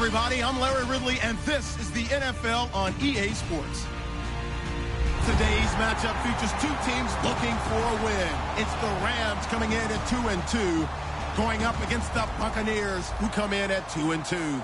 everybody. I'm Larry Ridley, and this is the NFL on EA Sports. Today's matchup features two teams looking for a win. It's the Rams coming in at 2-2, going up against the Buccaneers, who come in at 2-2.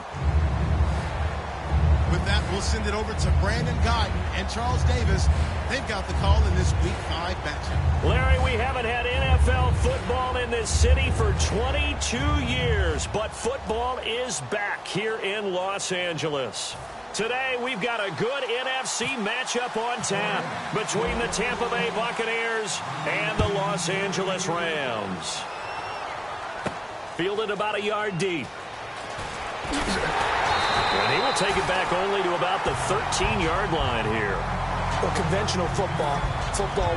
With that, we'll send it over to Brandon Guyton and Charles Davis. They've got the call in this Week 5 matchup. Larry, we haven't had NFL football in this city for 22 years, but football is back here in Los Angeles. Today, we've got a good NFC matchup on tap between the Tampa Bay Buccaneers and the Los Angeles Rams. Fielded about a yard deep. And he will take it back only to about the 13-yard line here. Well, conventional football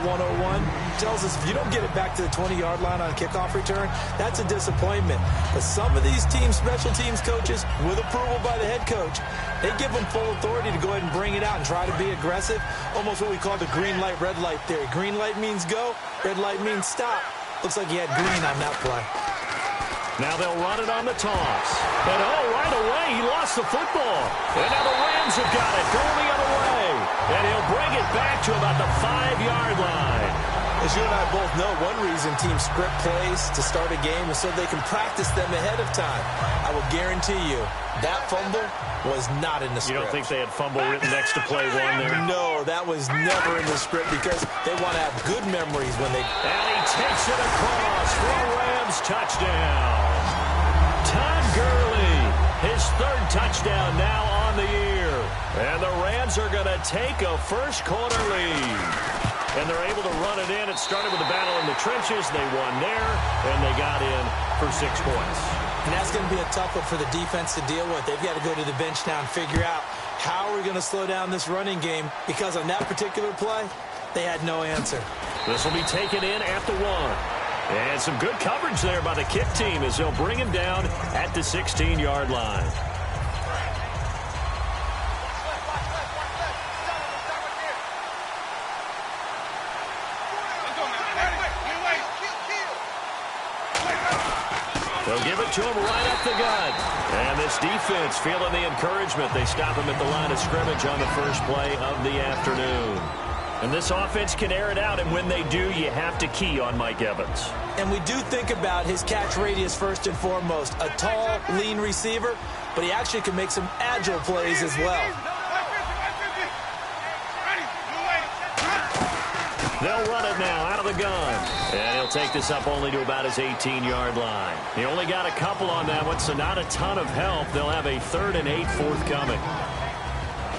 101, tells us if you don't get it back to the 20-yard line on a kickoff return, that's a disappointment. But some of these teams, special teams coaches, with approval by the head coach, they give them full authority to go ahead and bring it out and try to be aggressive, almost what we call the green light, red light theory. Green light means go, red light means stop. Looks like he had green on that play. Now they'll run it on the toss. And right away, he lost the football. And now the Rams have got it, going the other way. And he'll bring it back to about the 5-yard line. As you and I both know, one reason teams script plays to start a game is so they can practice them ahead of time. I will guarantee you, that fumble was not in the script. You don't think they had fumble written next to play one there? No, that was never in the script because they want to have good memories when they... And he takes it across for a Rams touchdown. Todd Gurley, his third touchdown now on the year. And the Rams are going to take a first-quarter lead. And they're able to run it in. It started with a battle in the trenches. They won there, and they got in for 6 points. And that's going to be a tough one for the defense to deal with. They've got to go to the bench now and figure out how are we going to slow down this running game, because on that particular play, they had no answer. This will be taken in at the 1. And some good coverage there by the kick team as they'll bring him down at the 16-yard line. They'll give it to him right up the gut. And this defense feeling the encouragement. They stop him at the line of scrimmage on the first play of the afternoon. And this offense can air it out, and when they do, you have to key on Mike Evans. And we do think about his catch radius first and foremost. A tall, lean receiver, but he actually can make some agile plays as well. They'll run it now out of the gun. And he'll take this up only to about his 18-yard line. He only got a couple on that one, so not a ton of help. They'll have a 3rd and 8 forthcoming.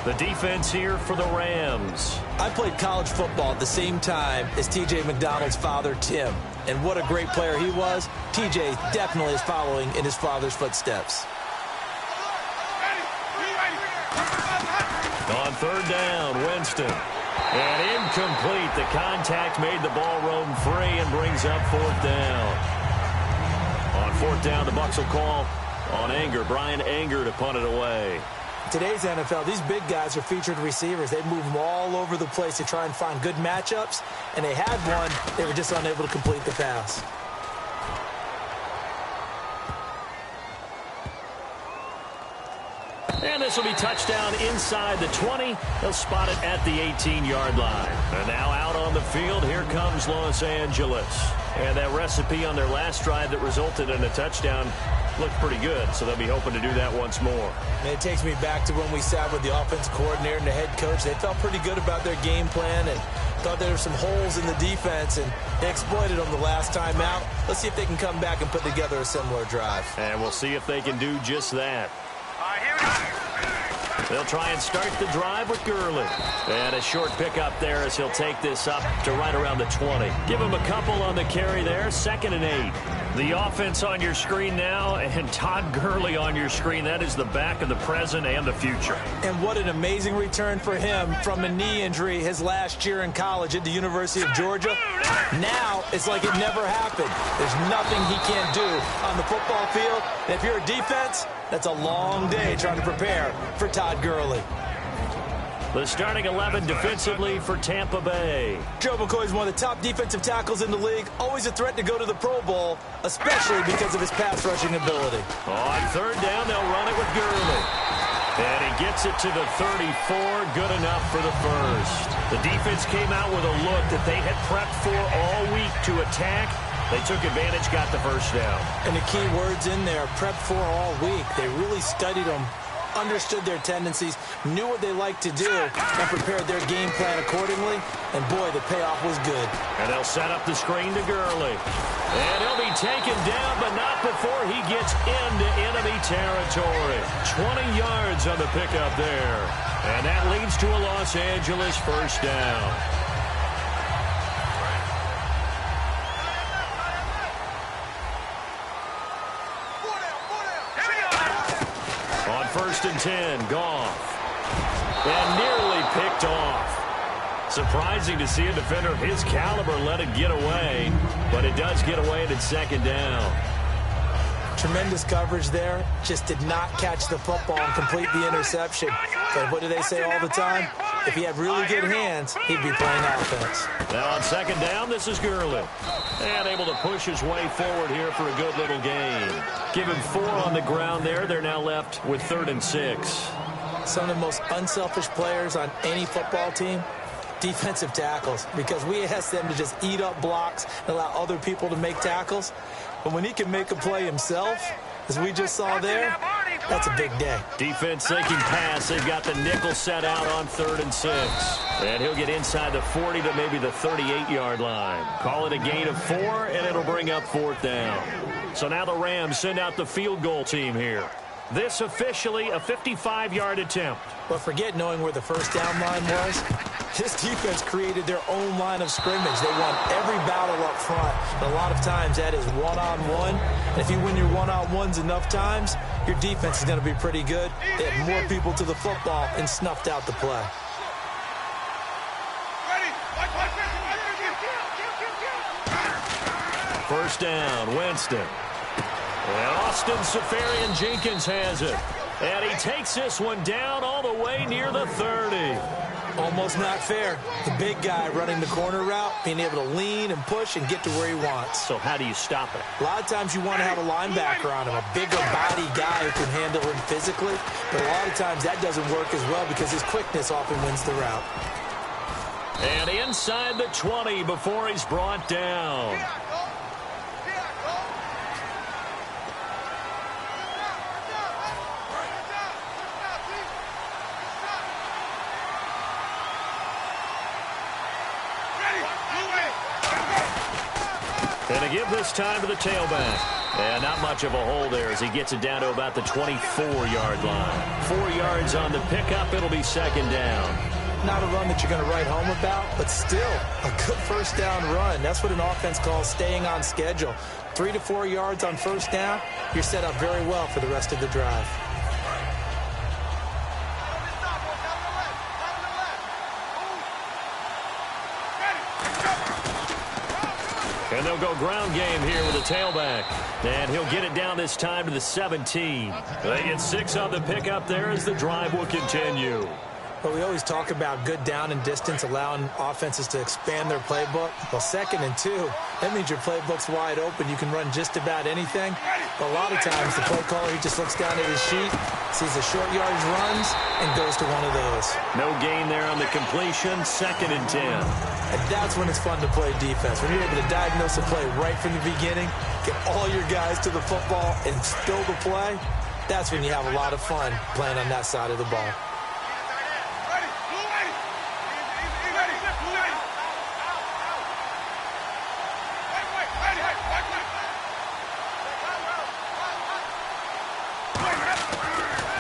The defense here for the Rams. I played college football at the same time as T.J. McDonald's father, Tim. And what a great player he was. T.J. definitely is following in his father's footsteps. On 3rd down, Winston. And incomplete. The contact made the ball roam free and brings up 4th down. On 4th down, the Bucs will call on Brian Anger to punt it away. Today's NFL, these big guys are featured receivers. They move them all over the place to try and find good matchups, and they had one. They were just unable to complete the pass. And this will be touchdown inside the 20. They'll spot it at the 18-yard line. And now out on the field, here comes Los Angeles. And that recipe on their last drive that resulted in a touchdown looked pretty good, so they'll be hoping to do that once more. And it takes me back to when we sat with the offensive coordinator and the head coach. They felt pretty good about their game plan and thought there were some holes in the defense, and they exploited them the last time out. Let's see if they can come back and put together a similar drive. And we'll see if they can do just that. They'll try and start the drive with Gurley. And a short pickup there as he'll take this up to right around the 20. Give him a couple on the carry there. 2nd and 8. The offense on your screen now, and Todd Gurley on your screen. That is the back of the present and the future. And what an amazing return for him from a knee injury his last year in college at the University of Georgia. Now it's like it never happened. There's nothing he can't do on the football field. And if you're a defense, that's a long day trying to prepare for Todd Gurley. The starting 11 defensively for Tampa Bay. Joe McCoy is one of the top defensive tackles in the league. Always a threat to go to the Pro Bowl, especially because of his pass rushing ability. On third down, they'll run it with Gurley. And he gets it to the 34, good enough for the first. The defense came out with a look that they had prepped for all week to attack. They took advantage, got the first down. And the key words in there, prepped for all week. They really studied them, understood their tendencies, knew what they liked to do, and prepared their game plan accordingly. And, boy, the payoff was good. And they'll set up the screen to Gurley. And he'll be taken down, but not before he gets into enemy territory. 20 yards on the pickup there. And that leads to a Los Angeles first down. On 1st and 10, Goff. And nearly picked off. Surprising to see a defender of his caliber let it get away, but it does get away and it's second down. Tremendous coverage there. Just did not catch the football and complete the interception. But what do they say all the time? If he had really good hands, he'd be playing offense. Now on second down, this is Gurley. And able to push his way forward here for a good little gain. Give him 4 on the ground there. They're now left with 3rd and 6. Some of the most unselfish players on any football team, defensive tackles, because we ask them to just eat up blocks and allow other people to make tackles. But when he can make a play himself, as we just saw there, that's a big day. Defense thinking pass. They've got the nickel set out on 3rd and 6. And he'll get inside the 40 to maybe the 38-yard line. Call it a gain of 4, and it'll bring up 4th down. So now the Rams send out the field goal team here. This officially a 55-yard attempt. But forget knowing where the first down line was. This defense created their own line of scrimmage. They won every battle up front. And a lot of times that is one-on-one. And if you win your one-on-ones enough times, your defense is going to be pretty good. They had more people to the football and snuffed out the play. First down, Winston. And Austin Seferian-Jenkins has it. And he takes this one down all the way near the 30. Almost not fair. The big guy running the corner route, being able to lean and push and get to where he wants. So how do you stop it? A lot of times you want to have a linebacker on him, a bigger body guy who can handle him physically. But a lot of times that doesn't work as well because his quickness often wins the route. And inside the 20 before he's brought down. And to give this time to the tailback. And not much of a hole there as he gets it down to about the 24-yard line. 4 yards on the pickup. It'll be second down. Not a run that you're going to write home about, but still a good first down run. That's what an offense calls staying on schedule. 3 to 4 yards on first down, you're set up very well for the rest of the drive. And they'll go ground game here with a tailback. And he'll get it down this time to the 17. They get 6 on the pickup there as the drive will continue. But we always talk about good down and distance, allowing offenses to expand their playbook. Well, 2nd and 2, that means your playbook's wide open. You can run just about anything. But a lot of times, the play caller, he just looks down at his sheet, sees the short yardage runs, and goes to one of those. No gain there on the completion, 2nd and 10. And that's when it's fun to play defense. When you're able to diagnose a play right from the beginning, get all your guys to the football, and still the play, that's when you have a lot of fun playing on that side of the ball.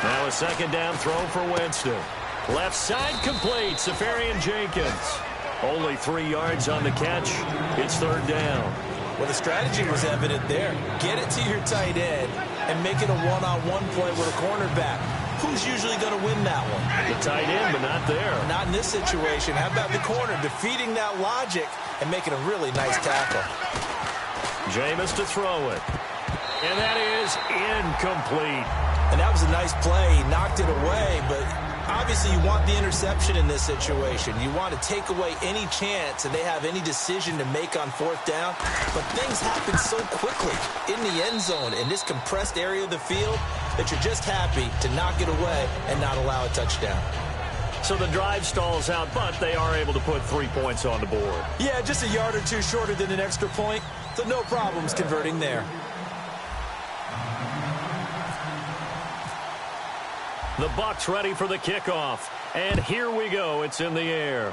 Now a second down throw for Winston. Left side complete, Seferian-Jenkins. Only 3 yards on the catch. It's 3rd down. Well, the strategy was evident there. Get it to your tight end and make it a one-on-one play with a cornerback. Who's usually going to win that one? The tight end, but not there. Not in this situation. How about the corner defeating that logic and making a really nice tackle? Jameis to throw it. And that is incomplete. And that was a nice play. He knocked it away, but Obviously, you want the interception in this situation. You want to take away any chance and they have any decision to make on fourth down. But things happen so quickly in the end zone in this compressed area of the field that you're just happy to knock it away and not allow a touchdown. So the drive stalls out, but they are able to put 3 points on the board. Yeah, just a yard or two shorter than an extra point, so no problems converting there. The Bucs ready for the kickoff. And here we go. It's in the air.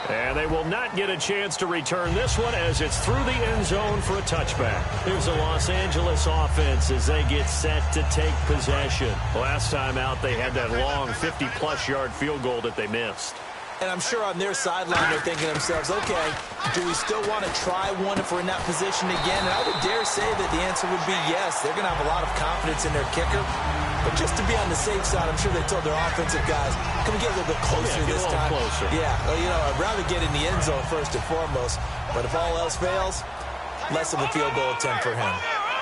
And they will not get a chance to return this one as it's through the end zone for a touchback. Here's the Los Angeles offense as they get set to take possession. Last time out, they had that long 50-plus yard field goal that they missed. And I'm sure on their sideline they're thinking to themselves, okay, do we still want to try one if we're in that position again? And I would dare say that the answer would be yes. They're going to have a lot of confidence in their kicker. But just to be on the safe side, I'm sure they told their offensive guys, can we get a little bit closer this time? Closer. Yeah, well, you know, I'd rather get in the end zone first and foremost. But if all else fails, less of a field goal attempt for him.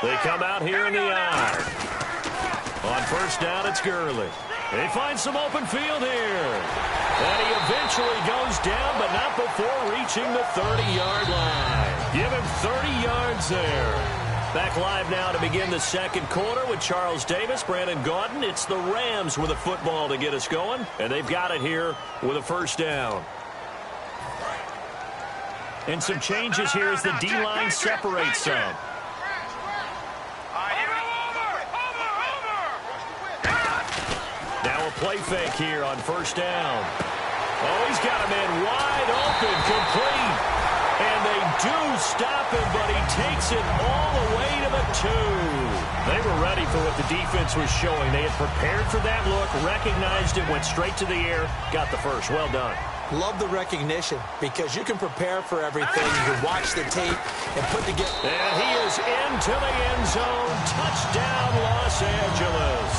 They come out here in the eye. On first down, it's Gurley. They find some open field here. And he eventually goes down, but not before reaching the 30-yard line. Give him 30 yards there. Back live now to begin the second quarter with Charles Davis, Brandon Gaudin. It's the Rams with a football to get us going, and they've got it here with a first down. And some changes here as the D-line separates some. Now a play fake here on first down. Oh, he's got a man wide open, complete. And they do stop him, but he takes it all the way to the 2. They were ready for what the defense was showing. They had prepared for that look, recognized it, went straight to the air, got the first. Well done. Love the recognition because you can prepare for everything. You can watch the tape and put together. And he is into the end zone. Touchdown, Los Angeles.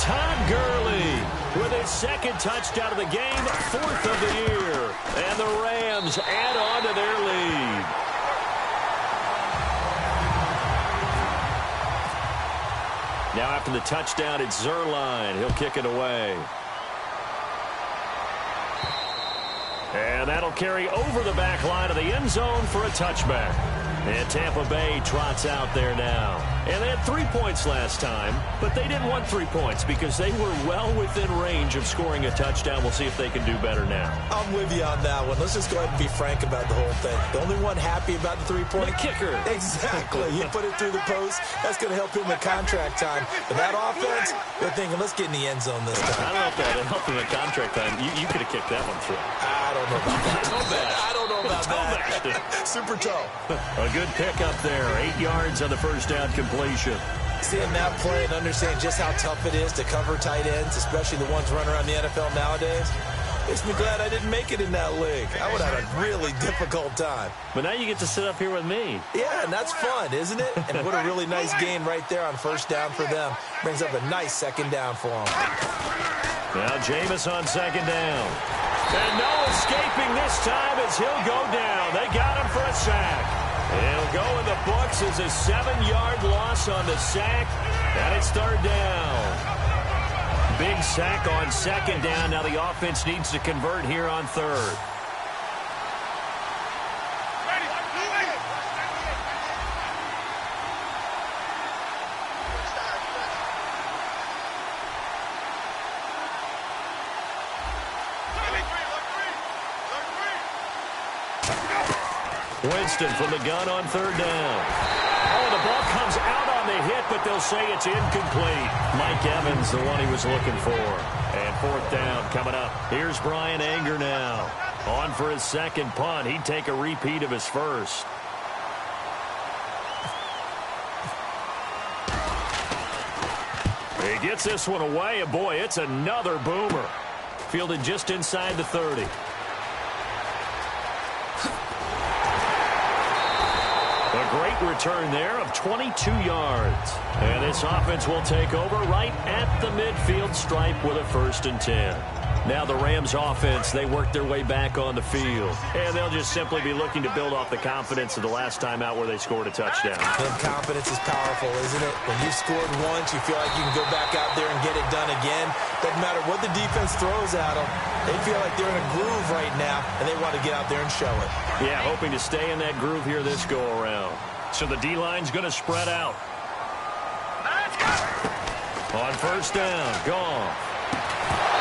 Todd Gurley with his second touchdown of the game, 4th of the year. And the Rams add on to their lead. Now after the touchdown, it's Zerline. He'll kick it away. And that'll carry over the back line of the end zone for a touchback. And Tampa Bay trots out there now. And they had 3 points last time, but they didn't want 3 points because they were well within range of scoring a touchdown. We'll see if they can do better now. I'm with you on that one. Let's just go ahead and be frank about the whole thing. The only one happy about the three-point kicker. Exactly. You put it through the post. That's going to help him in contract time. But that offense, they're thinking, let's get in the end zone this time. I don't know if that helped him in contract time. You could have kicked that one through. I don't know about that. I don't know about that. Super toe. A good pick up there. 8 yards on the first down completion. Seeing that play and understanding just how tough it is to cover tight ends, especially the ones running around the NFL nowadays, makes me glad I didn't make it in that league. I would have had a really difficult time. But now you get to sit up here with me. Yeah, and that's fun, isn't it? And what a really nice gain right there on first down for them. Brings up a nice second down for them. Now Jameis on second down. And no escaping this time as he'll go down. They got him for a sack. It'll go in the books as a 7-yard loss on the sack. And it's third down. Big sack on second down. Now the offense needs to convert here on third. Winston from the gun on third down. Oh, the ball comes out on the hit, but they'll say it's incomplete. Mike Evans, the one he was looking for. And fourth down coming up. Here's Brian Anger now. On for his second punt. He'd take a repeat of his first. He gets this one away, and boy, it's another boomer. Fielded just inside the 30. A great return there of 22 yards. And this offense will take over right at the midfield stripe with a 1st and 10. Now the Rams offense, they work their way back on the field. And they'll just simply be looking to build off the confidence of the last time out where they scored a touchdown. And confidence is powerful, isn't it? When you've scored once, you feel like you can go back out there and get it done again. Doesn't matter what the defense throws at them. They feel like they're in a groove right now, and they want to get out there and show it. Yeah, hoping to stay in that groove here this go-around. So the D-line's going to spread out. On first down, gone.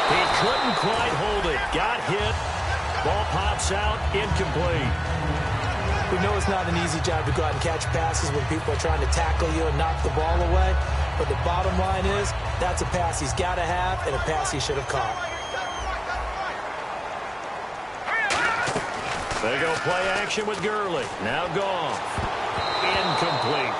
He couldn't quite hold it. Got hit. Ball pops out, incomplete. We know it's not an easy job to go out and catch passes when people are trying to tackle you and knock the ball away. But the bottom line is, that's a pass he's got to have and a pass he should have caught. They go play action with Gurley. Now gone. Incomplete.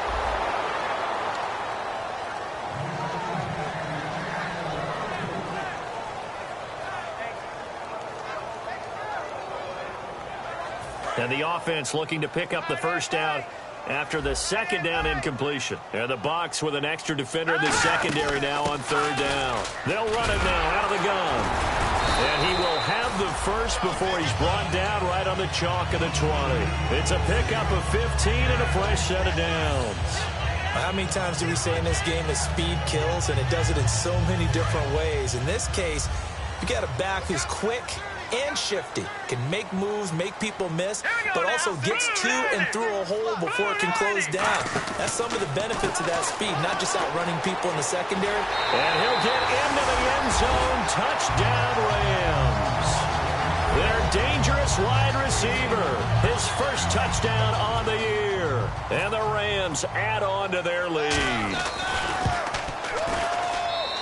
And the offense looking to pick up the first down after the second down incompletion. And the Bucs with an extra defender in the secondary now on third down. They'll run it now out of the gun. And he will have the first before he's brought down right on the chalk of the 20. It's a pickup of 15 and a fresh set of downs. How many times do we say in this game that speed kills, and it does it in so many different ways? In this case, you got a back who's quick and shifty, can make moves, make people miss, but also gets to and through a hole before it can close down. That's some of the benefits of that speed, not just outrunning people in the secondary. And he'll get into the end zone. Touchdown, Rams. Their dangerous wide receiver. His first touchdown on the year. And the Rams add on to their lead.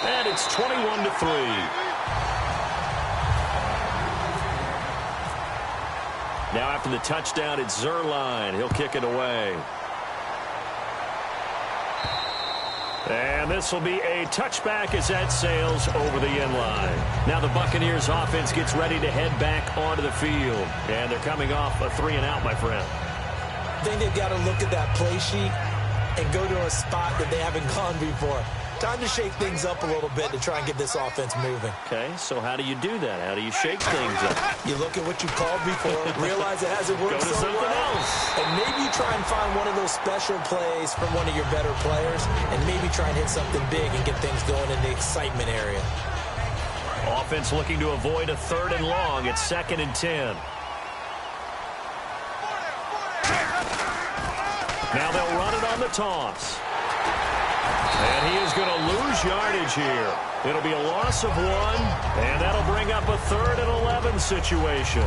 And it's 21-3. Now after the touchdown, it's Zerline. He'll kick it away. And this will be a touchback as that sails over the end line. Now the Buccaneers offense gets ready to head back onto the field. And they're coming off a 3-and-out, my friend. I think they've got to look at that play sheet and go to a spot that they haven't gone before. Time to shake things up a little bit to try and get this offense moving. Okay, so how do you do that? How do you shake things up? You look at what you called before, realize it hasn't worked so well, else. and maybe you try and find one of those special plays from one of your better players, and maybe try and hit something big and get things going in the excitement area. Offense looking to avoid a 3rd and long. It's 2nd and 10. Now they'll run it on the toss. And he is going to lose yardage here. It'll be a loss of 1, and that'll bring up a 3rd and 11 situation.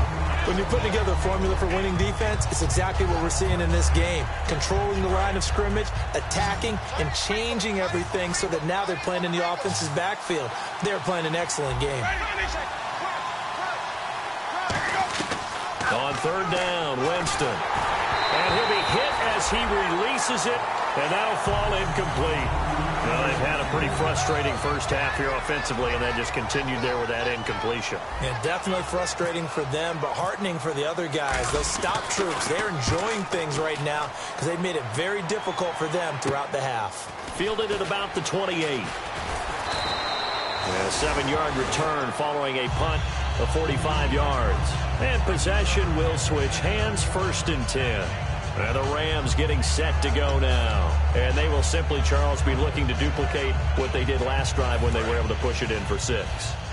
When you're putting together a formula for winning defense, it's exactly what we're seeing in this game. Controlling the line of scrimmage, attacking, and changing everything so that now they're playing in the offense's backfield. They're playing an excellent game. On 3rd down, Winston. And he'll be hit as he releases it, and that'll fall incomplete. Well, they've had a pretty frustrating first half here offensively, and then just continued there with that incompletion. Yeah, definitely frustrating for them, but heartening for the other guys. Those stop troops, they're enjoying things right now because they've made it very difficult for them throughout the half. Fielded at about the 28. And a 7-yard return following a punt of 45 yards. And possession will switch hands, 1st and 10. And the Rams getting set to go now. And they will simply, Charles, be looking to duplicate what they did last drive when they were able to push it in for 6.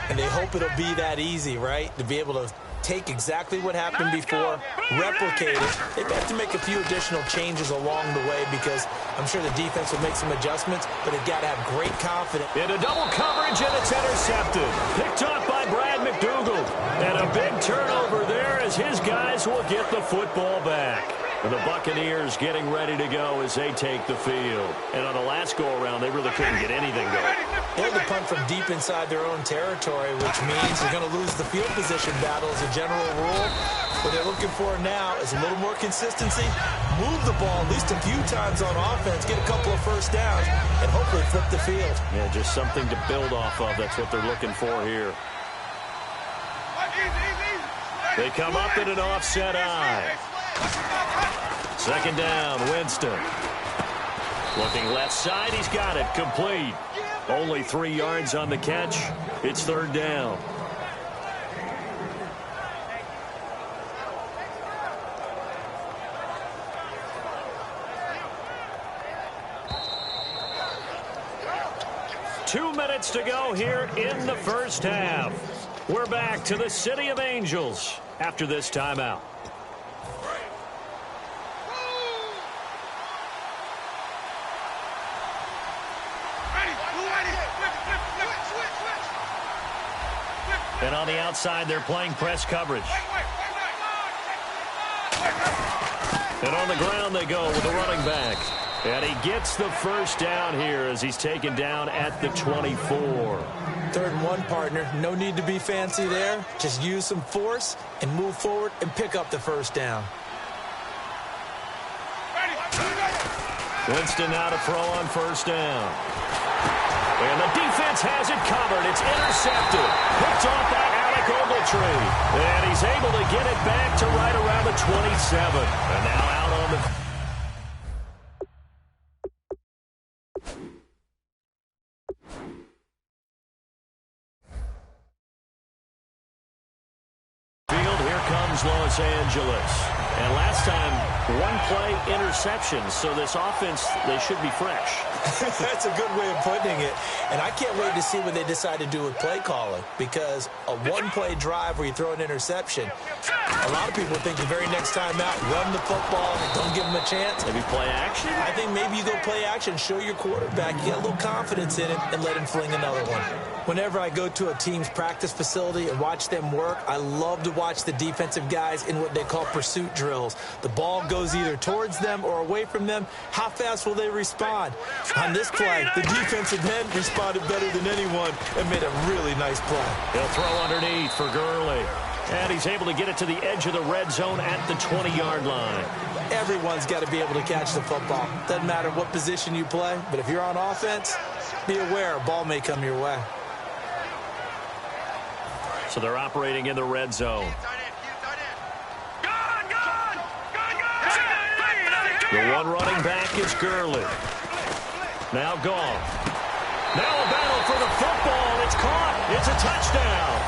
And they hope it'll be that easy, right? To be able to take exactly what happened before, replicate it. They've had to make a few additional changes along the way because I'm sure the defense will make some adjustments, but they've got to have great confidence. Into double coverage, and it's intercepted. Picked off by Brad McDougal. And a big turnover there as his guys will get the football back. And the Buccaneers getting ready to go as they take the field. And on the last go-around, they really couldn't get anything going. They had to punt from deep inside their own territory, which means they're going to lose the field position battle as a general rule. What they're looking for now is a little more consistency, move the ball at least a few times on offense, get a couple of first downs, and hopefully flip the field. Yeah, just something to build off of. That's what they're looking for here. They come up in an offset eye. 2nd down, Winston. Looking left side, he's got it, complete. Only 3 yards on the catch. It's 3rd down. 2 minutes to go here in the first half. We're back to the City of Angels after this timeout. And on the outside, they're playing press coverage. And on the ground they go with the running back. And he gets the first down here as he's taken down at the 24. 3rd and 1, partner. No need to be fancy there. Just use some force and move forward and pick up the first down. Winston now to throw on first down. And the defense has it covered. It's intercepted. Picked off by Alec Ogletree. And he's able to get it back to right around the 27. And now out on the field. Here comes Los Angeles. And last time, 1-play interception. So this offense, they should be fresh. That's a good way of putting it. And I can't wait to see what they decide to do with play calling, because a 1-play drive where you throw an interception, a lot of people think the very next time out, run the football, don't give them a chance. Maybe play action? I think maybe you go play action, show your quarterback, get a little confidence in it, and let him fling another one. Whenever I go to a team's practice facility and watch them work, I love to watch the defensive guys in what they call pursuit drills. The ball goes either towards them or away from them. How fast will they respond? On this play, the defensive end responded better than anyone and made a really nice play. He'll throw underneath for Gurley. And he's able to get it to the edge of the red zone at the 20-yard line. Everyone's got to be able to catch the football. Doesn't matter what position you play, but if you're on offense, be aware a ball may come your way. So they're operating in the red zone. The one running back is Gurley. Now gone. Now a battle for the football. It's caught. It's a touchdown.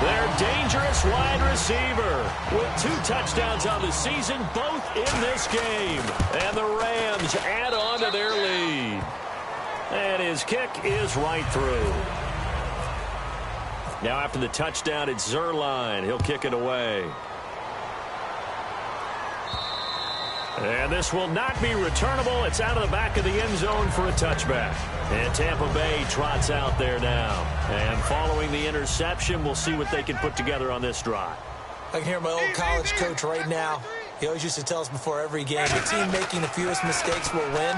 Their dangerous wide receiver with 2 touchdowns on the season, both in this game. And the Rams add on to their lead. And his kick is right through. Now after the touchdown, it's Zerline. He'll kick it away. And this will not be returnable. It's out of the back of the end zone for a touchback. And Tampa Bay trots out there now. And following the interception, we'll see what they can put together on this drive. I can hear my old college coach right now. He always used to tell us before every game, the team making the fewest mistakes will win.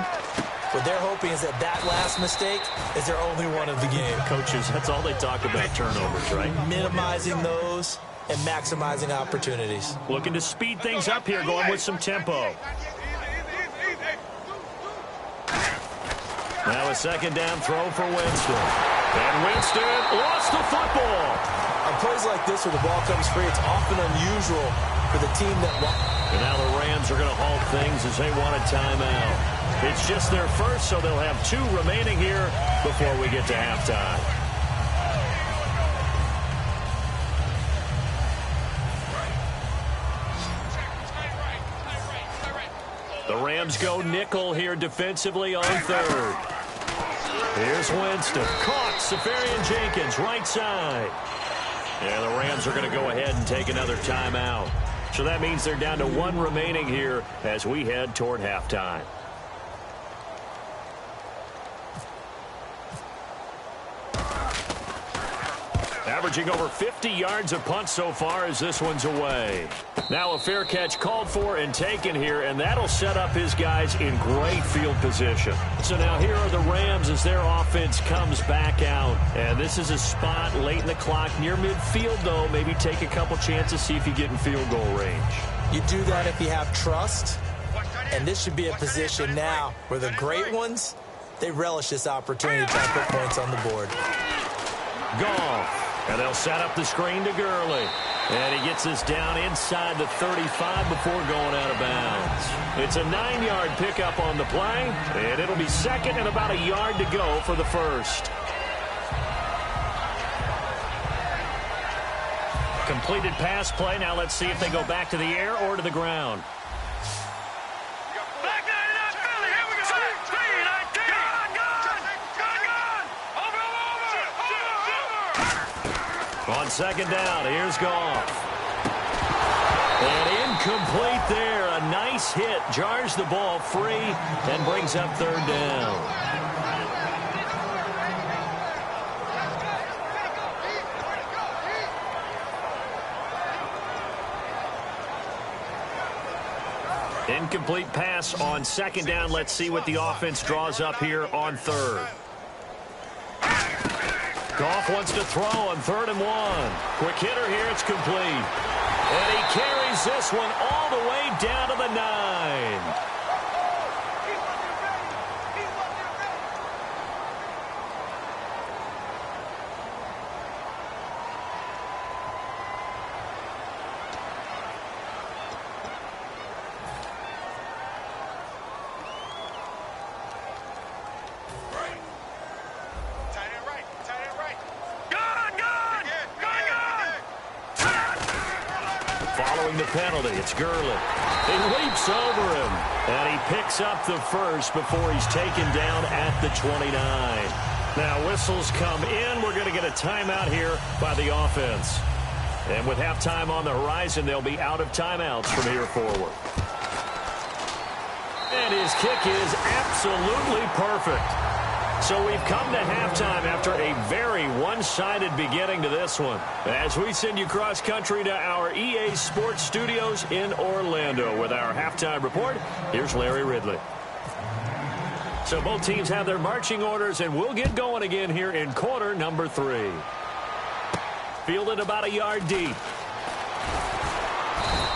What they're hoping is that last mistake is their only one of the game. Coaches, that's all they talk about, turnovers, right? Minimizing those and maximizing opportunities. Looking to speed things up here, going with some tempo. Now a second down throw for Winston. And Winston lost the football. On plays like this where the ball comes free, it's often unusual for the team that... And now the Rams are going to halt things as they want a timeout. It's just their first, so they'll have 2 remaining here before we get to halftime. The Rams go nickel here defensively on 3rd. Here's Winston. Caught. Safarian Jenkins, right side. And the Rams are going to go ahead and take another timeout. So that means they're down to 1 remaining here as we head toward halftime. Averaging over 50 yards a punt so far as this one's away. Now a fair catch called for and taken here, and that'll set up his guys in great field position. So now here are the Rams as their offense comes back out. And this is a spot late in the clock near midfield, though. Maybe take a couple chances, see if you get in field goal range. You do that if you have trust, and this should be a position now where the great ones, they relish this opportunity to try to put points on the board. Goff. And they'll set up the screen to Gurley. And he gets this down inside the 35 before going out of bounds. It's a 9-yard pickup on the play, and it'll be second and about a yard to go for the first. Completed pass play. Now let's see if they go back to the air or to the ground. On second down, here's Goff. And incomplete there. A nice hit. Jars the ball free and brings up third down. Incomplete pass on second down. Let's see what the offense draws up here on third. Goff wants to throw on 3rd and 1. Quick hitter here. It's complete. And he carries this one all the way down to the 9. Following the penalty, it's Gurley. He leaps over him, and he picks up the first before he's taken down at the 29. Now, whistles come in. We're going to get a timeout here by the offense. And with halftime on the horizon, they'll be out of timeouts from here forward. And his kick is absolutely perfect. So we've come to halftime after a very one-sided beginning to this one. As we send you cross-country to our EA Sports Studios in Orlando with our halftime report, here's Larry Ridley. So both teams have their marching orders, and we'll get going again here in quarter number 3. Fielded about a yard deep.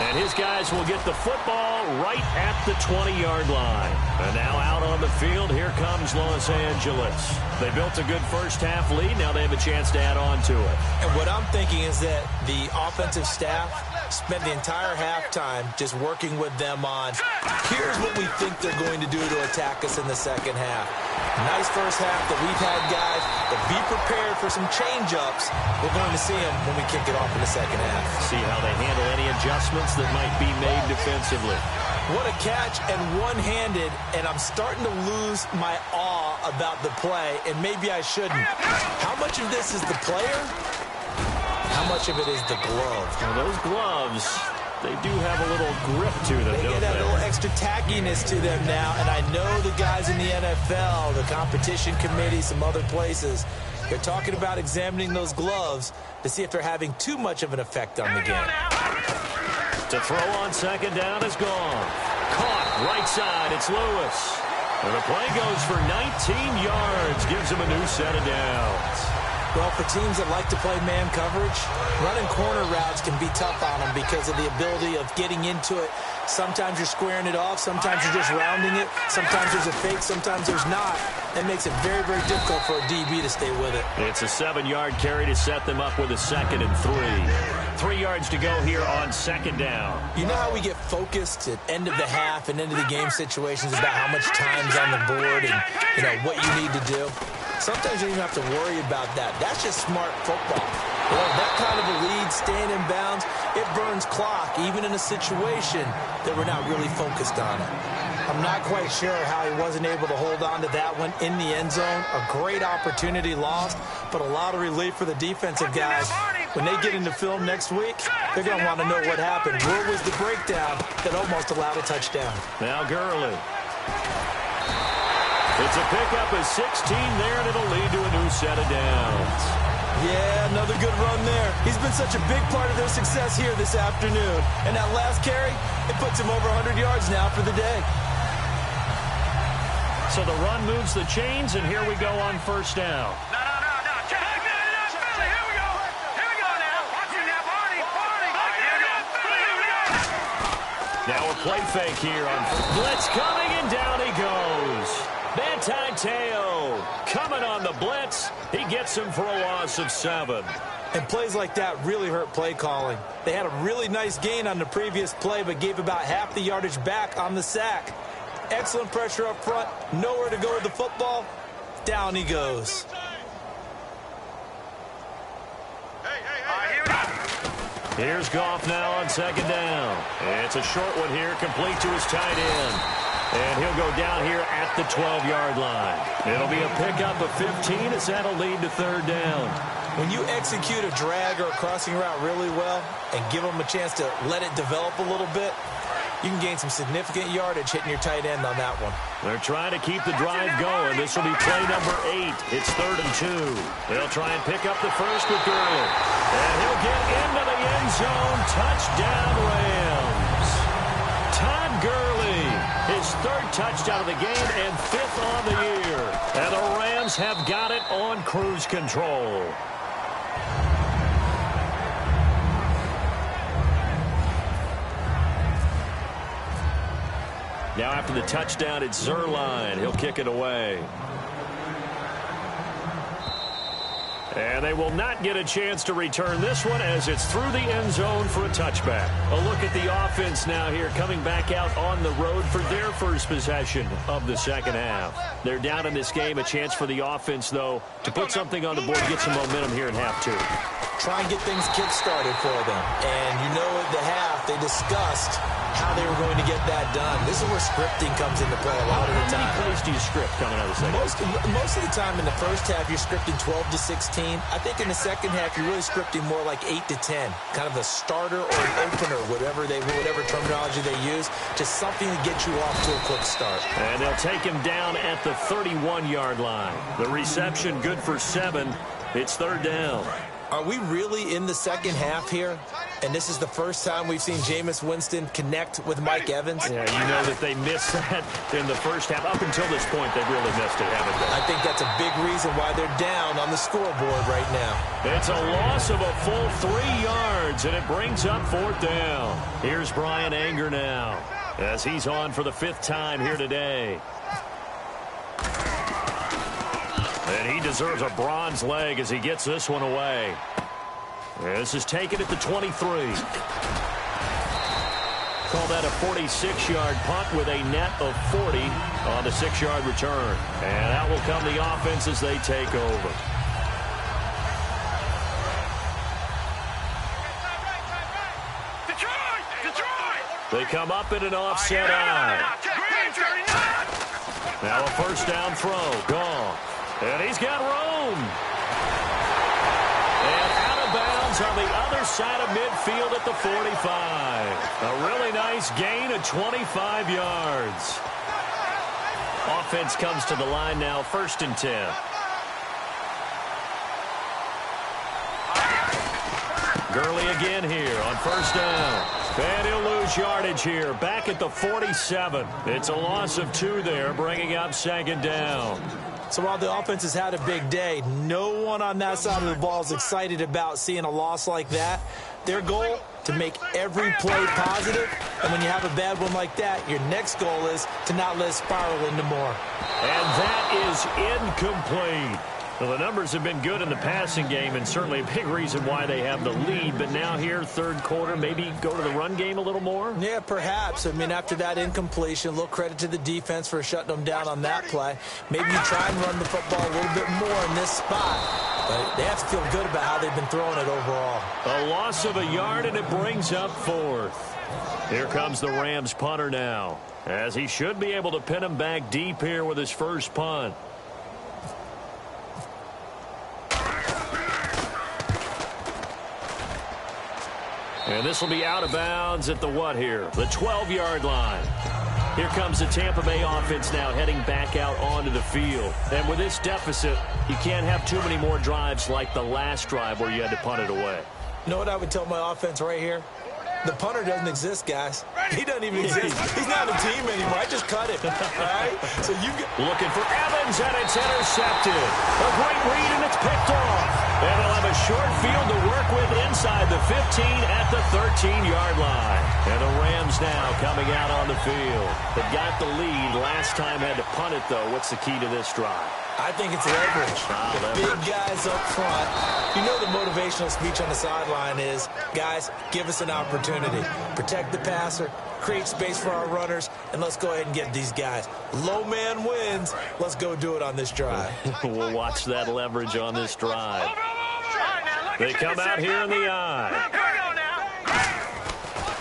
And his guys will get the football right at the 20-yard line. And now out on the field, here comes Los Angeles. They built a good first-half lead. Now they have a chance to add on to it. And what I'm thinking is that the offensive staff spent the entire halftime just working with them on, here's what we think they're going to do to attack us in the second half. Nice first half that we've had, guys, but be prepared for some change-ups. We're going to see them when we kick it off in the second half. See how they handle any adjustments that might be made defensively. What a catch, and one-handed, and I'm starting to lose my awe about the play, and maybe I shouldn't. How much of this is the player? How much of it is the glove? Well, those gloves, they do have a little grip to them, they don't get a they? little extra tackiness to them now, and I know the guys in the NFL, the competition committee, some other places, they're talking about examining those gloves to see if they're having too much of an effect on the game. To throw on second down is gone. Caught right side, it's Lewis. And the play goes for 19 yards, gives him a new set of downs. Well, for teams that like to play man coverage, running corner routes can be tough on them because of the ability of getting into it. Sometimes you're squaring it off. Sometimes you're just rounding it. Sometimes there's a fake. Sometimes there's not. That makes it very, very difficult for a DB to stay with it. It's a 7-yard carry to set them up with a 2nd and 3. 3 yards to go here on second down. You know how we get focused at end of the half and end of the game situations about how much time's on the board and, you know, what you need to do? Sometimes you don't even have to worry about that. That's just smart football. Well, that kind of a lead, staying in bounds, it burns clock, even in a situation that we're not really focused on it. I'm not quite sure how he wasn't able to hold on to that one in the end zone. A great opportunity lost, but a lot of relief for the defensive guys. When they get into film next week, they're going to want to know what happened. Where was the breakdown that almost allowed a touchdown? Now Gurley. It's a pickup of 16 there, and it'll lead to a new set of downs. Yeah, another good run there. He's been such a big part of their success here this afternoon. And that last carry, it puts him over 100 yards now for the day. So the run moves the chains, and here we go on first down. Now a play fake here on blitz coming, and down he goes. Teo coming on the blitz. He gets him for a loss of 7. And plays like that really hurt play calling. They had a really nice gain on the previous play, but gave about half the yardage back on the sack. Excellent pressure up front. Nowhere to go with the football. Down he goes. Here's Goff now on second down. It's a short one here, complete to his tight end. And he'll go down here at the 12-yard line. It'll be a pickup of 15 as that'll lead to third down. When you execute a drag or a crossing route really well and give them a chance to let it develop a little bit, you can gain some significant yardage hitting your tight end on that one. They're trying to keep the drive going. This will be play number 8. It's 3rd and 2. They'll try and pick up the first with Gurley. And he'll get into the end zone. Touchdown, Rams. Todd Gurley, his 3rd touchdown of the game and 5th on the year. And the Rams have got it on cruise control. Now after the touchdown, it's Zerline. He'll kick it away. And they will not get a chance to return this one as it's through the end zone for a touchback. A look at the offense now here coming back out on the road for their first possession of the second half. They're down in this game. A chance for the offense, though, to put something on the board, get some momentum here in half 2. Try and get things kick-started for them. And you know at the half, they discussed how they were going to get that done. This is where scripting comes into play a lot of the time. How many plays do you script coming out of the second half? Most of the time in the first half, you're scripting 12 to 16. I think in the second half, you're really scripting more like 8 to 10. Kind of a starter or an opener, whatever terminology they use. Just something to get you off to a quick start. And they'll take him down at the 31-yard line. The reception good for 7. It's 3rd down. Are we really in the second half here? And this is the first time we've seen Jameis Winston connect with Mike Evans? Yeah, you know that they missed that in the first half. Up until this point, they've really missed it, haven't they? I think that's a big reason why they're down on the scoreboard right now. It's a loss of a full 3 yards, and it brings up 4th down. Here's Brian Anger now as he's on for the 5th time here today. And he deserves a bronze leg as he gets this one away. This is taken at the 23. Call that a 46-yard punt with a net of 40 on the 6-yard return. And out will come the offense as they take over. They come up in an offset eye. Now a first down throw. Gone. And he's got room. And out of bounds on the other side of midfield at the 45. A really nice gain of 25 yards. Offense comes to the line now, 1st and 10. Gurley again here on first down. And he'll lose yardage here, back at the 47. It's a loss of 2 there, bringing up 2nd down. So while the offense has had a big day, no one on that side of the ball is excited about seeing a loss like that. Their goal, to make every play positive. And when you have a bad one like that, your next goal is to not let it spiral into more. And that is incomplete. Well, the numbers have been good in the passing game, and certainly a big reason why they have the lead. But now here, 3rd quarter, maybe go to the run game a little more? Yeah, perhaps. I mean, after that incompletion, a little credit to the defense for shutting them down on that play. Maybe you try and run the football a little bit more in this spot. But they have to feel good about how they've been throwing it overall. A loss of a yard, and it brings up 4th. Here comes the Rams punter now, as he should be able to pin him back deep here with his first punt. And this will be out of bounds at the what here? The 12-yard line. Here comes the Tampa Bay offense now heading back out onto the field. And with this deficit, you can't have too many more drives like the last drive where you had to punt it away. You know what I would tell my offense right here? The punter doesn't exist, guys. He doesn't even exist. He's not a team anymore. I just cut him. All right? So you get looking for Evans, and it's intercepted. A great read, and it's picked off. And they'll have a short field to work with inside the 15 at the 13-yard line. And the Rams now coming out on the field. They got the lead. Last time had to punt it, though. What's the key to this drive? I think it's leverage. The big guys up front. You know the motivational speech on the sideline is, guys, give us an opportunity. Protect the passer, create space for our runners, and let's go ahead and get these guys. Low man wins. Let's go do it on this drive. We'll watch that leverage on this drive. They come out here in the eye.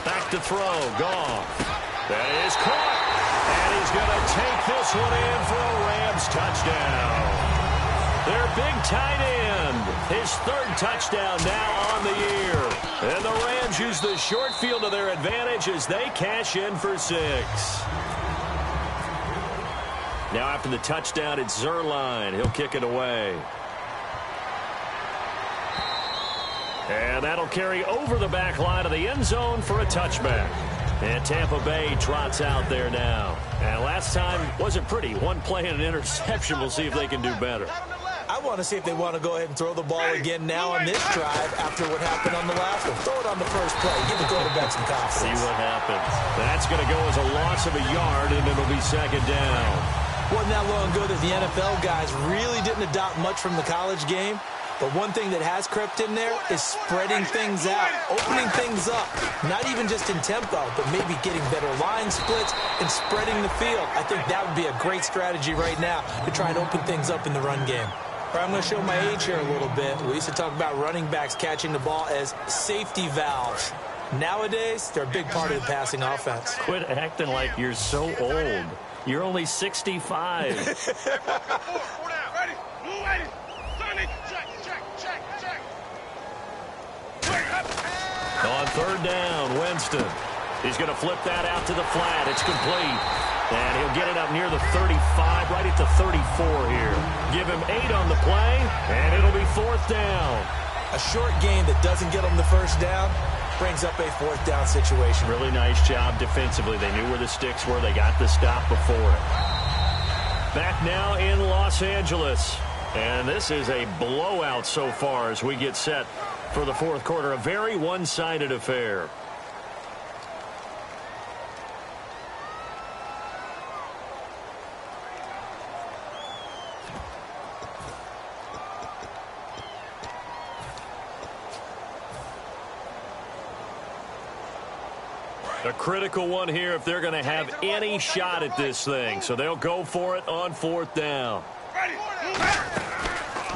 Back to throw. Goff. That is caught. And And he's going to take this one in for a Rams touchdown. Their big tight end, his third touchdown now on the year. And the Rams use the short field to their advantage as they cash in for 6. Now after the touchdown, it's Zerline. He'll kick it away. And that'll carry over the back line of the end zone for a touchback. And Tampa Bay trots out there now. And last time wasn't pretty. One play and an interception. We'll see if they can do better. I want to see if they want to go ahead and throw the ball again now on this drive after what happened on the last one. Throw it on the first play. Give the quarterback some confidence. See what happens. That's going to go as a loss of a yard, and it'll be second down. Wasn't that long ago that the NFL guys really didn't adopt much from the college game. But one thing that has crept in there is spreading things out, opening things up, not even just in tempo, but maybe getting better line splits and spreading the field. I think that would be a great strategy right now to try and open things up in the run game. I'm going to show my age here a little bit. We used to talk about running backs catching the ball as safety valves. Nowadays, they're a big part of the passing offense. Quit acting like you're so old. You're only 65. On third down, Winston. He's going to flip that out to the flat. It's complete. And he'll get it up near the 35, right at the 34 here. Give him 8 on the play, and it'll be fourth down. A short game that doesn't get them the first down brings up a fourth down situation. Really nice job defensively. They knew where the sticks were. They got the stop before it. Back now in Los Angeles. And this is a blowout so far as we get set for the fourth quarter. A very one-sided affair. A critical one here if they're going to have any shot at this thing. So they'll go for it on fourth down.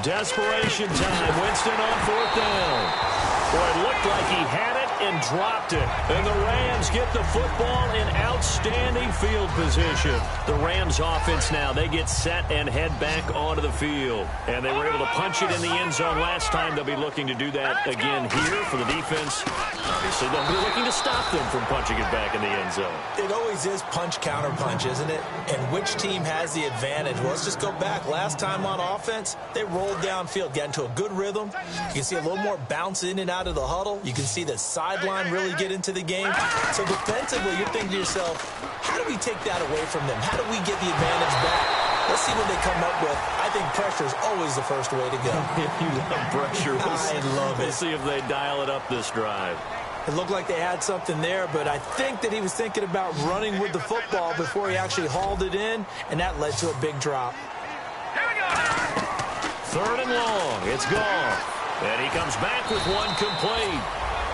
Desperation time. Winston on fourth down. Boy, it looked like he had it and dropped it. And the Rams get the football in outstanding field position. The Rams offense now, they get set and head back onto the field. And they were able to punch it in the end zone last time. They'll be looking to do that again here for the defense. Obviously, they'll be looking to stop them from punching it back in the end zone. It always is punch-counter-punch, isn't it? And which team has the advantage? Well, let's just go back. Last time on offense, they rolled downfield, got into a good rhythm. You can see a little more bounce in and out of the huddle. You can see the sideline really get into the game. So defensively, you're thinking to yourself, how do we take that away from them? How do we get the advantage back? Let's see what they come up with. I think pressure is always the first way to go. You love pressure. I love it. We'll see if they dial it up this drive. It looked like they had something there, but I think that he was thinking about running with the football before he actually hauled it in, and that led to a big drop. Third and long. It's gone. And he comes back with one complete.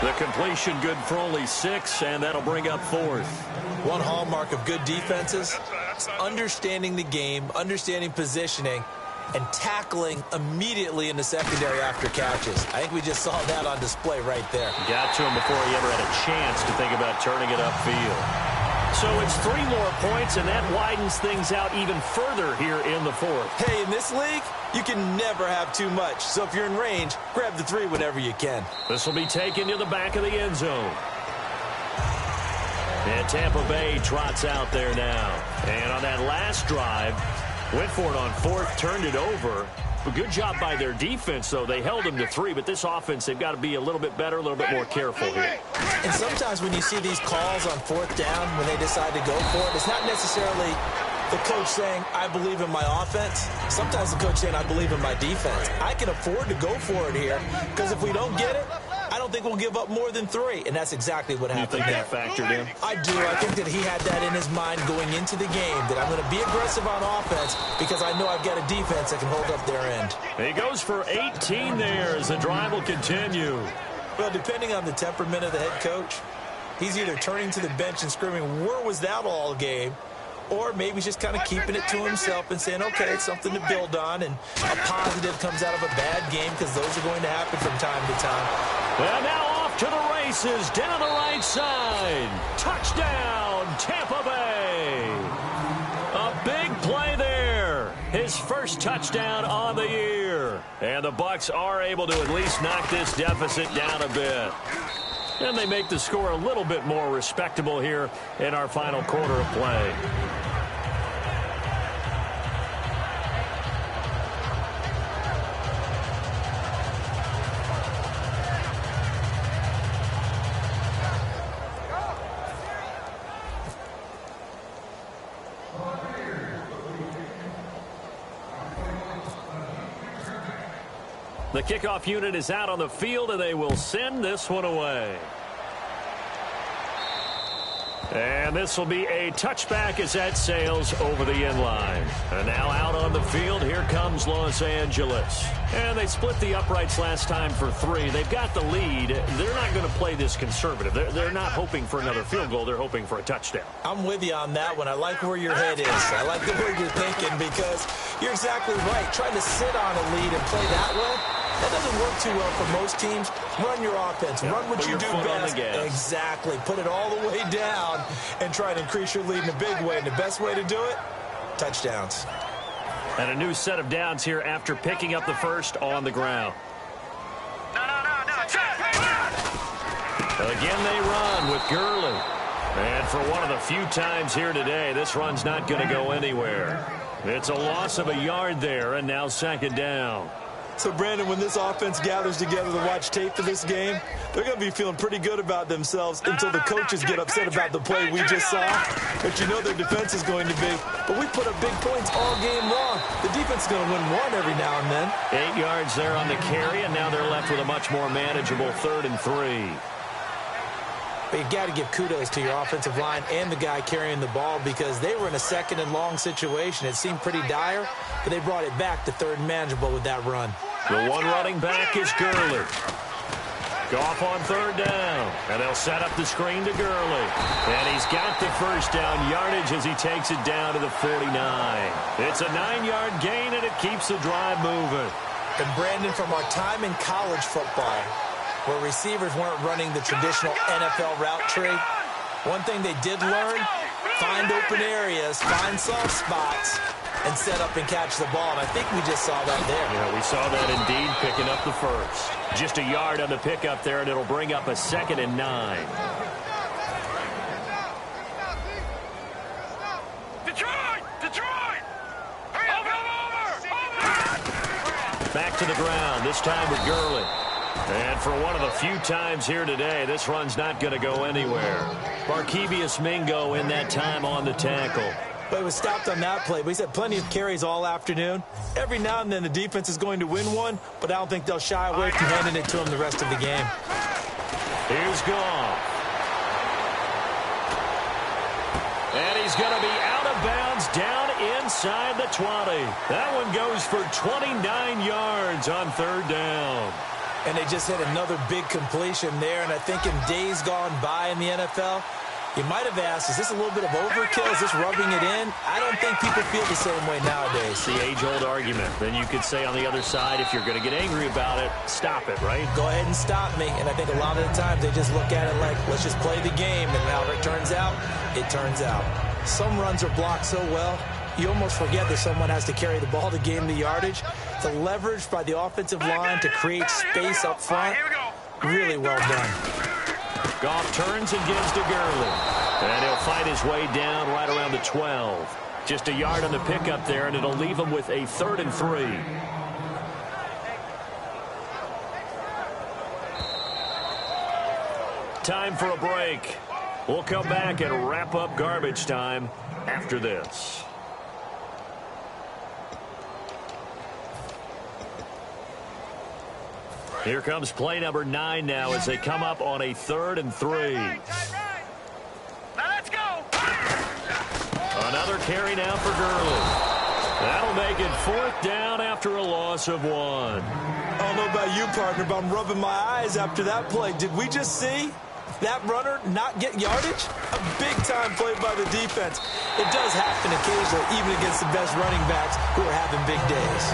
The completion good for only 6, and that'll bring up fourth. One hallmark of good defenses is understanding the game, understanding positioning, and tackling immediately in the secondary after catches. I think we just saw that on display right there. Got to him before he ever had a chance to think about turning it upfield. So it's 3 more points, and that widens things out even further here in the fourth. Hey, in this league, you can never have too much. So if you're in range, grab the 3 whenever you can. This will be taken to the back of the end zone. And Tampa Bay trots out there now. And on that last drive, went for it on fourth, turned it over. A good job by their defense, though. They held them to 3, but this offense, they've got to be a little bit better, a little bit more careful here. And sometimes when you see these calls on fourth down, when they decide to go for it, it's not necessarily the coach saying, I believe in my offense. Sometimes the coach saying, I believe in my defense. I can afford to go for it here, because if we don't get it, I don't think we'll give up more than 3, and that's exactly what happened. You think that factored in? I do. I think that he had that in his mind going into the game, that I'm going to be aggressive on offense because I know I've got a defense that can hold up their end. He goes for 18 there as the drive will continue. Well, depending on the temperament of the head coach, he's either turning to the bench and screaming, where was that all game? Or maybe he's just kind of keeping it to himself and saying, okay, it's something to build on, and a positive comes out of a bad game because those are going to happen from time to time. Well, now off to the races down the right side. Touchdown, Tampa Bay. first touchdown on the year. And the Bucs are able to at least knock this deficit down a bit. And they make the score a little bit more respectable here in our final quarter of play. The kickoff unit is out on the field, and they will send this one away. And this will be a touchback as that sails over the end line. And now out on the field, here comes Los Angeles. And they split the uprights last time for 3. They've got the lead. They're not going to play this conservative. They're not hoping for another field goal. They're hoping for a touchdown. I'm with you on that one. I like where your head is. I like the way you're thinking because you're exactly right. Trying to sit on a lead and play that way, that doesn't work too well for most teams. Run your offense. Run what you do best. Exactly. Put it all the way down and try to increase your lead in a big way. And the best way to do it, touchdowns. And a new set of downs here after picking up the first on the ground. Again, they run with Gurley. And for one of the few times here today, this run's not going to go anywhere. It's a loss of a yard there, and now second down. So, Brandon, when this offense gathers together to watch tape for this game, they're going to be feeling pretty good about themselves until the coaches get upset about the play we just saw. But you know their defense is going to be. But we put up big points all game long. The defense is going to win one every now and then. 8 yards there on the carry, and now they're left with a much more manageable 3rd and 3. But you've got to give kudos to your offensive line and the guy carrying the ball because they were in a 2nd and long situation. It seemed pretty dire, but they brought it back to 3rd and manageable with that run. The one running back is Gurley. Goff on 3rd down, and they'll set up the screen to Gurley. And he's got the first down yardage as he takes it down to the 49. It's a 9-yard gain, and it keeps the drive moving. And, Brandon, from our time in college football, where receivers weren't running the traditional NFL route tree, one thing they did learn, find open areas, find soft spots, and set up and catch the ball. And I think we just saw that there. Yeah, we saw that indeed, picking up the first. Just a yard on the pickup there, and it'll bring up a 2nd and 9. Detroit! Back to the ground, this time with Gurley. And for one of the few times here today, this run's not going to go anywhere. Barkevious Mingo in that time on the tackle. But it was stopped on that play. But he's had plenty of carries all afternoon. Every now and then the defense is going to win one, but I don't think they'll shy away from handing it to him the rest of the game. Here's Goff. And he's going to be out of bounds down inside the 20. That one goes for 29 yards on 3rd down. And they just hit another big completion there. And I think in days gone by in the NFL, you might have asked, is this a little bit of overkill? Is this rubbing it in? I don't think people feel the same way nowadays. The age-old argument. Then you could say on the other side, if you're going to get angry about it, stop it, right? Go ahead and stop me. And I think a lot of the times they just look at it like, let's just play the game. And however it turns out, it turns out. Some runs are blocked so well, you almost forget that someone has to carry the ball to gain the yardage. The leverage by the offensive line to create space up front, really well done. Goff turns and gives to Gurley. And he'll fight his way down right around the 12. Just a yard on the pickup there, and it'll leave him with a 3rd and 3. Time for a break. We'll come back and wrap up garbage time after this. Here comes play number 9 now as they come up on a 3rd and 3. Now let's go. Another carry now for Gurley. That'll make it 4th down after a loss of 1. I don't know about you, partner, but I'm rubbing my eyes after that play. Did we just see that runner not get yardage? A big-time play by the defense. It does happen occasionally, even against the best running backs who are having big days.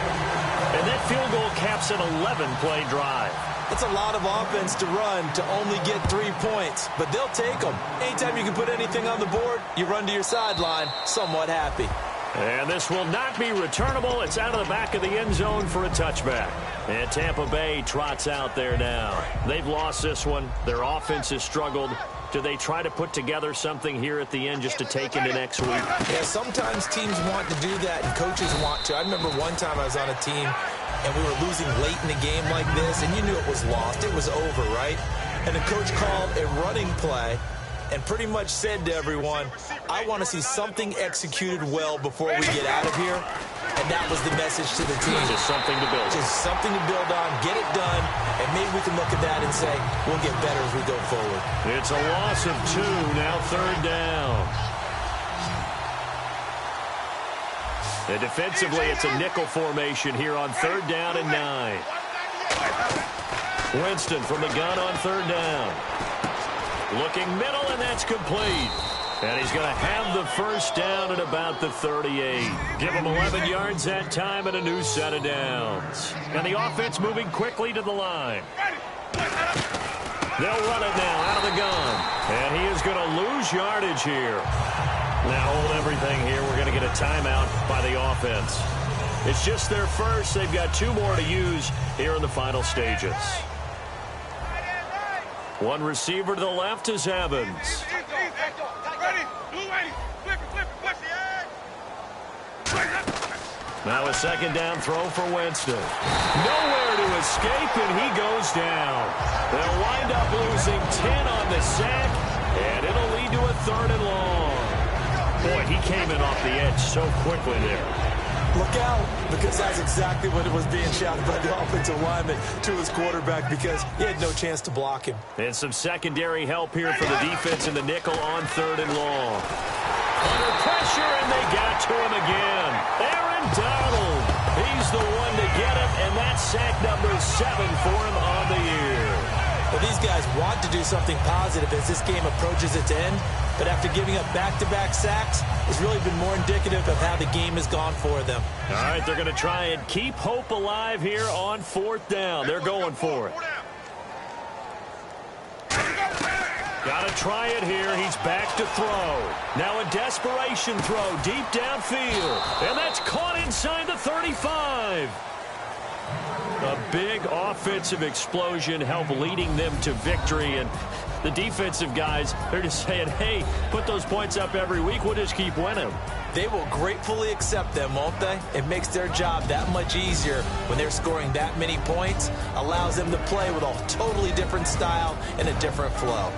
And that field goal caps an 11-play drive. It's a lot of offense to run to only get 3 points, but they'll take them. Anytime you can put anything on the board, you run to your sideline somewhat happy. And this will not be returnable. It's out of the back of the end zone for a touchback. And Tampa Bay trots out there now. They've lost this one. Their offense has struggled. Do they try to put together something here at the end just to take into next week? Yeah, sometimes teams want to do that and coaches want to. I remember one time I was on a team and we were losing late in the game like this, and you knew it was lost. It was over, right? And the coach called a running play and pretty much said to everyone, I want to see something executed well before we get out of here. And that was the message to the team. Just something to build. Just something to build on, get it done, and maybe we can look at that and say, we'll get better as we go forward. It's a loss of 2, now 3rd down. And defensively, it's a nickel formation here on 3rd down and 9. Winston from the gun on 3rd down. Looking middle, and that's complete. And he's going to have the first down at about the 38. Give him 11 yards that time and a new set of downs. And the offense moving quickly to the line. They'll run it now out of the gun. And he is going to lose yardage here. Now hold everything here. We're going to get a timeout by the offense. It's just their first. They've got 2 more to use here in the final stages. One receiver to the left is Evans. Now a 2nd down throw for Winston. Nowhere to escape, and he goes down. They'll wind up losing 10 on the sack, and it'll lead to a 3rd and long. Boy, he came in off the edge so quickly there. Look out, because that's exactly what it was being shouted by the offensive lineman to his quarterback, because he had no chance to block him. And some secondary help here for the defense in the nickel on 3rd and long. Under pressure, and they got to him again. Aaron Donald, he's the one to get it, and that's sack number 7 for him on the year. Well, these guys want to do something positive as this game approaches its end, but after giving up back-to-back sacks, it's really been more indicative of how the game has gone for them. All right, they're going to try and keep hope alive here on 4th down. They're going for it. Got to try it here. He's back to throw. Now a desperation throw deep downfield. And that's caught inside the 35. A big offensive explosion helped leading them to victory. And the defensive guys, they're just saying, hey, put those points up every week. We'll just keep winning. They will gratefully accept them, won't they? It makes their job that much easier when they're scoring that many points. Allows them to play with a totally different style and a different flow.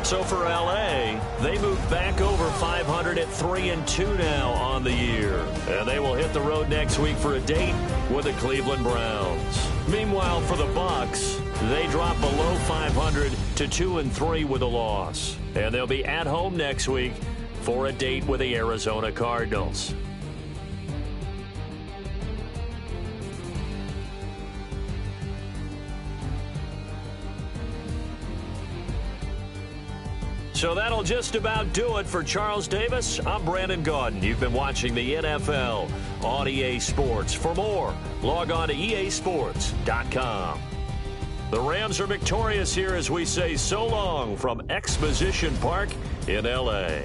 So for L.A., they move back over 500 at 3-2 now on the year. And they will hit the road next week for a date with the Cleveland Browns. Meanwhile, for the Bucs, they drop below 500 to 2-3 with a loss. And they'll be at home next week for a date with the Arizona Cardinals. So that'll just about do it for Charles Davis. I'm Brandon Gaudin. You've been watching the NFL on EA Sports. For more, log on to easports.com. The Rams are victorious here as we say so long from Exposition Park in L.A.